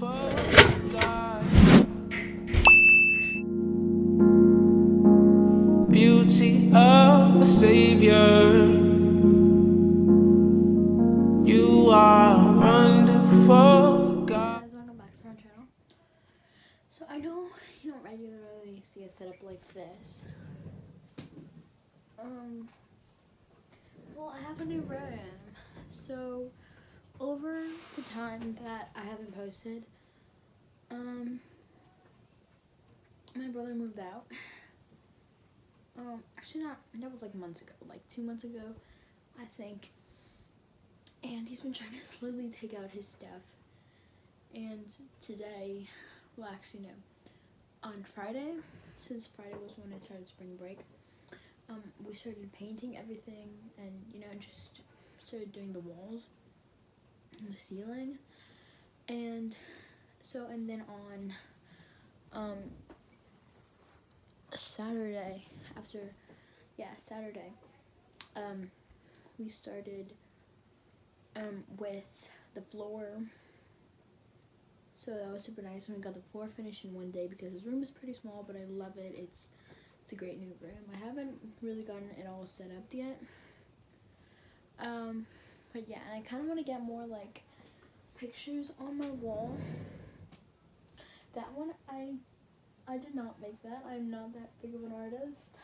forgot. Beauty of a savior. You are wonderful, God. Guys, welcome back to my channel. So I know you don't regularly see a setup like this. Well, I have a new room. So over the time that I haven't posted, my brother moved out. Actually not, that was like months ago, like 2 months ago, I think. And he's been trying to slowly take out his stuff. And today, well actually no, on Friday, since Friday was when it started spring break, we started painting everything and, you know, just started doing the walls and the ceiling. And so, and then on Saturday, Saturday, we started with the floor. So that was super nice, and we got the floor finished in one day because his room is pretty small, but I love it. It's a great new room. I haven't really gotten it all set up yet. But yeah, and I kind of want to get more like pictures on my wall. That one I did not make that. I'm not that big of an artist.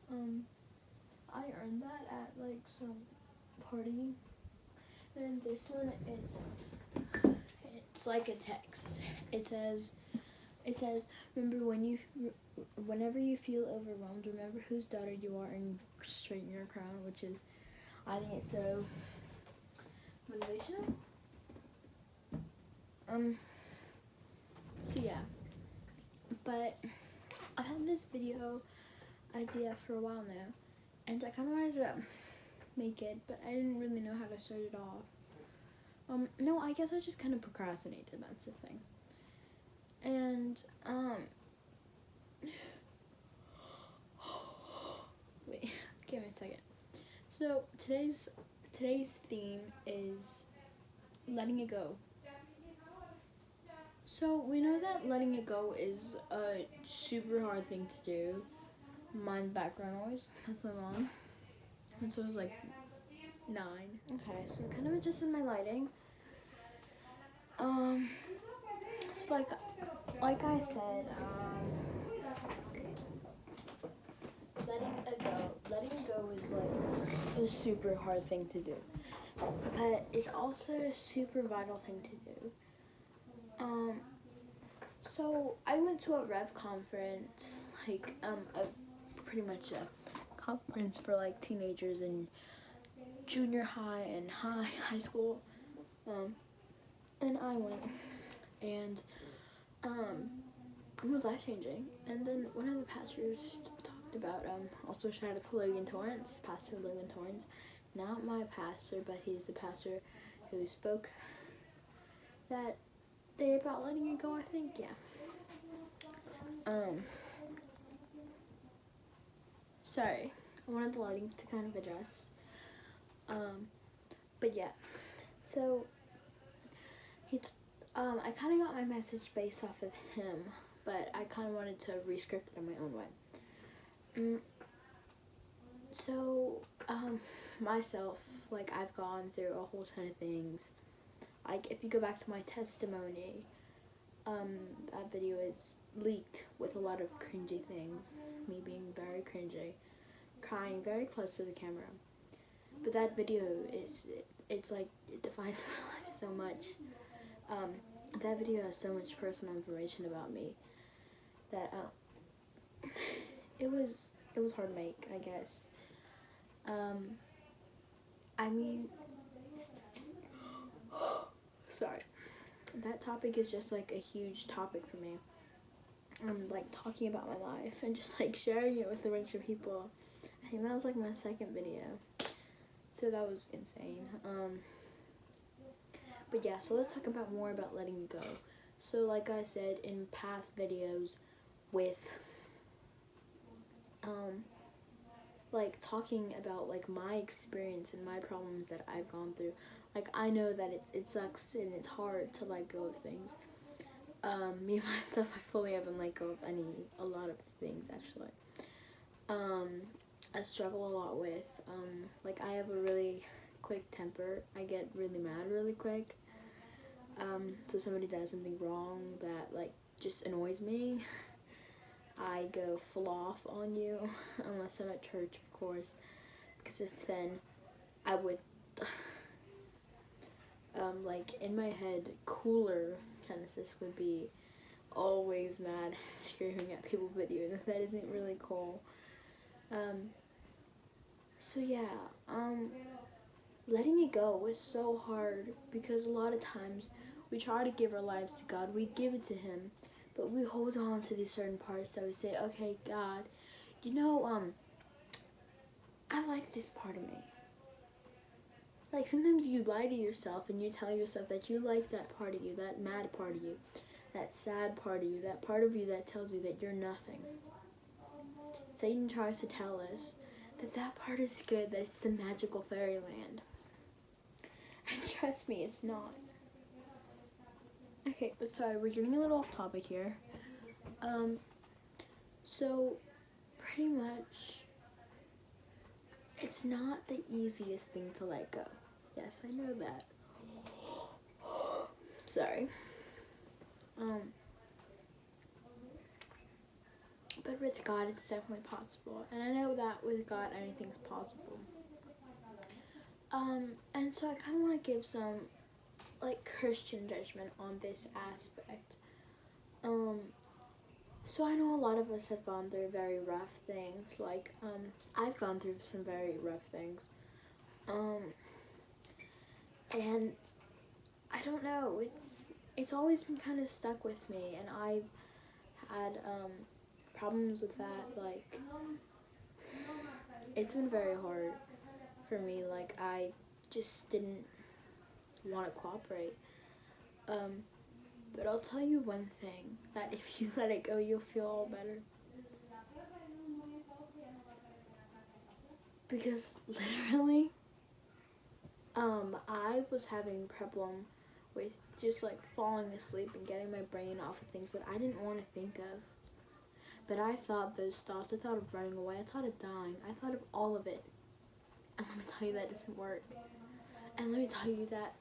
I earned that at like some party. And this one, it's like a text. It says, remember whenever you feel overwhelmed, remember whose daughter you are and straighten your crown, which is, I think it's so motivational. So yeah, but I've had this video idea for a while now, and I kind of wanted to make it, but I didn't really know how to start it off. No, I guess I just kind of procrastinated, that's the thing. And, wait, give me a second. So, today's theme is letting it go. So, we know that letting it go is a super hard thing to do. Mind background noise, that's my mom. And so it was like 9. Okay, so kind of adjusted my lighting. So like I said, letting it go is like a super hard thing to do, but it's also a super vital thing to do. So I went to a Rev conference, like pretty much a conference for like teenagers in junior high and high school, and I went, and it was life-changing. And then one of the pastors talked about, also shout out to Logan Torrance, Pastor Logan Torrance, not my pastor, but he's the pastor who spoke that day about letting it go, I think, yeah. Sorry, I wanted the lighting to kind of adjust. But yeah, so I kind of got my message based off of him, but I kind of wanted to re-script it in my own way. So, myself, like, I've gone through a whole ton of things. Like, if you go back to my testimony, that video is leaked with a lot of cringy things. Me being very cringy, crying very close to the camera. But that video it's like, it defines my life so much. That video has so much personal information about me that it was hard to make, I guess. I mean, sorry, that topic is just like a huge topic for me. Like talking about my life and just like sharing it with a bunch of people. I think that was like my second video, so that was insane. But yeah, so let's talk about more about letting it go. So like I said in past videos with like talking about like my experience and my problems that I've gone through, like I know that it sucks and it's hard to let go of things, Me myself, I fully haven't let go of a lot of things actually. I struggle a lot with, like I have a really quick temper. I get really mad really quick. So somebody does something wrong that like just annoys me, I go full off on you, unless I'm at church, of course, because if then I would, like in my head, cooler Genesis would be always mad, screaming at people video. That isn't really cool. So yeah, letting it go was so hard because a lot of times we try to give our lives to God, we give it to Him, but we hold on to these certain parts that we say, okay, God, you know, I like this part of me. Like sometimes you lie to yourself and you tell yourself that you like that part of you, that mad part of you, that sad part of you, that part of you that tells you that you're nothing. Satan tries to tell us that that part is good, that it's the magical fairyland. And trust me, it's not. Okay, but sorry, we're getting a little off topic here. So pretty much, it's not the easiest thing to let go. Yes, I know that. Sorry. But with God, it's definitely possible. And I know that with God, anything's possible. And so I kind of want to give some, like, Christian judgment on this aspect. So I know a lot of us have gone through very rough things. Like, I've gone through some very rough things. And I don't know, it's always been kind of stuck with me, and I've had, problems with that. Like, it's been very hard for me. Like, I just didn't want to cooperate. But I'll tell you one thing, that if you let it go, you'll feel all better. Because literally, I was having a problem with just like falling asleep and getting my brain off of things that I didn't want to think of. But I thought those thoughts, I thought of running away, I thought of dying, I thought of all of it. And let me tell you, that doesn't work. And let me tell you that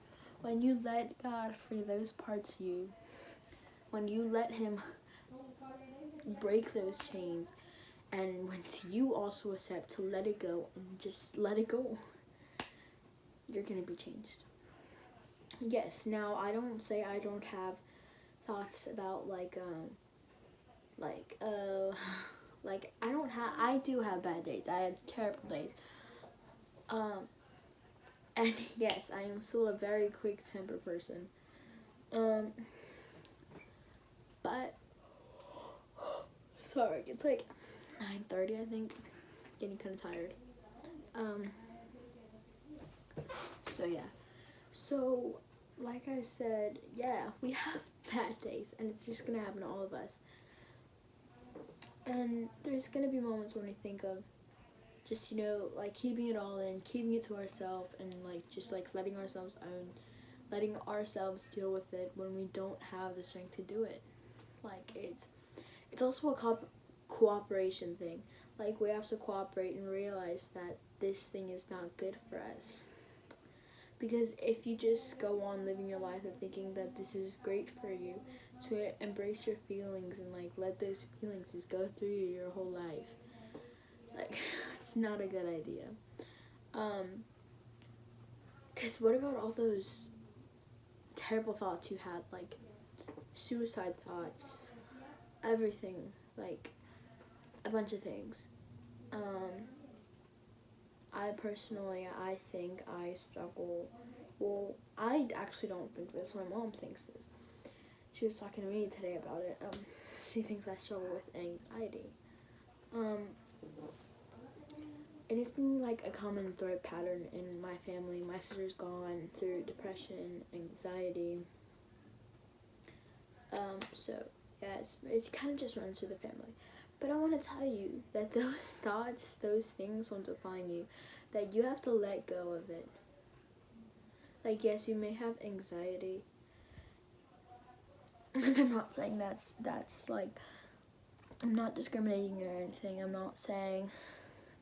when you let God free those parts of you, when you let Him break those chains, and once you also accept to let it go and just let it go, you're going to be changed. Yes, now I don't say I don't have thoughts about like I do have bad days. I have terrible days. And yes, I am still a very quick-tempered person. But sorry, it's like 9:30, I think. Getting kind of tired. So yeah. So like I said, yeah, we have bad days, and it's just gonna happen to all of us. And there's gonna be moments when we think of just, you know, like keeping it all in, keeping it to ourselves, and like just like letting ourselves deal with it when we don't have the strength to do it. Like it's also a cooperation thing. Like we have to cooperate and realize that this thing is not good for us. Because if you just go on living your life and thinking that this is great for you, to embrace your feelings and like let those feelings just go through you your whole life, like it's not a good idea. Cause what about all those terrible thoughts you had, like suicide thoughts, everything, like a bunch of things. I think I struggle. Well, I actually don't think this. My mom thinks this. She was talking to me today about it. She thinks I struggle with anxiety. It has been like a common thread pattern in my family. My sister's gone through depression, anxiety. So yeah, it kind of just runs through the family. But I want to tell you that those thoughts, those things won't define you. That you have to let go of it. Like, yes, you may have anxiety. And I'm not saying that's like, I'm not discriminating or anything. I'm not saying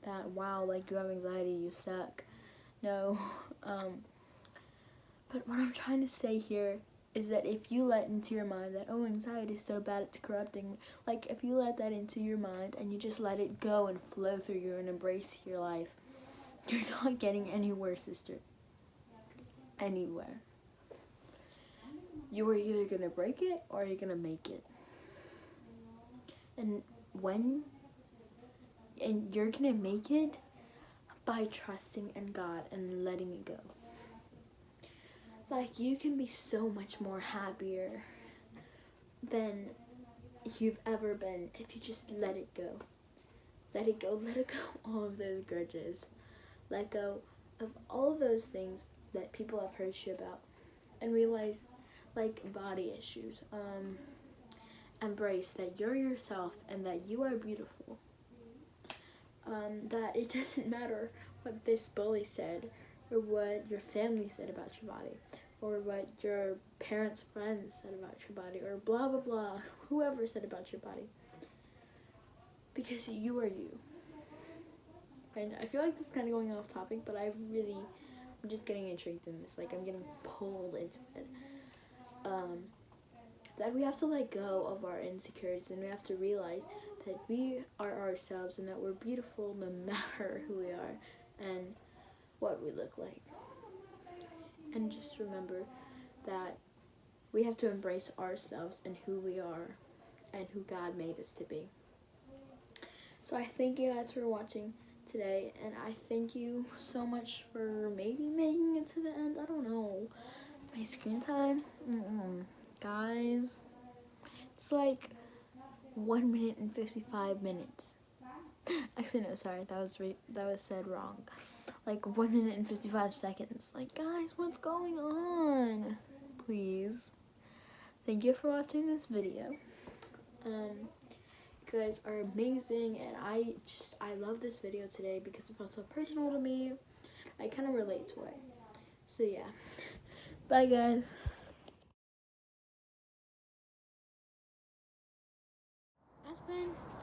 that, wow, like, you have anxiety, you suck. No. But what I'm trying to say here is that if you let into your mind that, oh, anxiety is so bad, it's corrupting, like, if you let that into your mind and you just let it go and flow through you and embrace your life, you're not getting anywhere, sister. Anywhere. You are either gonna break it or you're gonna make it. And you're gonna make it by trusting in God and letting it go. Like, you can be so much more happier than you've ever been if you just let it go. Let it go all of those grudges. Let go of all of those things that people have hurt you about. And realize, like, body issues. Embrace that you're yourself and that you are beautiful. That it doesn't matter what this bully said, or what your family said about your body, or what your parents' friends said about your body, or blah blah blah, whoever said about your body. Because you are you. And I feel like this is kind of going off topic, but I'm just getting intrigued in this. Like, I'm getting pulled into it. That we have to let go of our insecurities, and we have to realize that we are ourselves and that we're beautiful no matter who we are and what we look like. And just remember that we have to embrace ourselves and who we are and who God made us to be. So I thank you guys for watching today, and I thank you so much for maybe making it to the end. I don't know. My screen time? Guys, it's like 1 minute and 55 minutes. Actually, no, sorry, that was said wrong. Like 1 minute and 55 seconds. Like, guys, what's going on? Please. Thank you for watching this video. You guys are amazing, and I love this video today because it felt so personal to me. I kind of relate to it. So yeah. Bye, guys.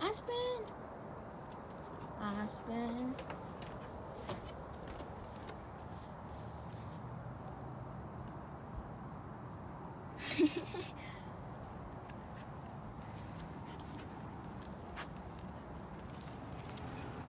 Aspen.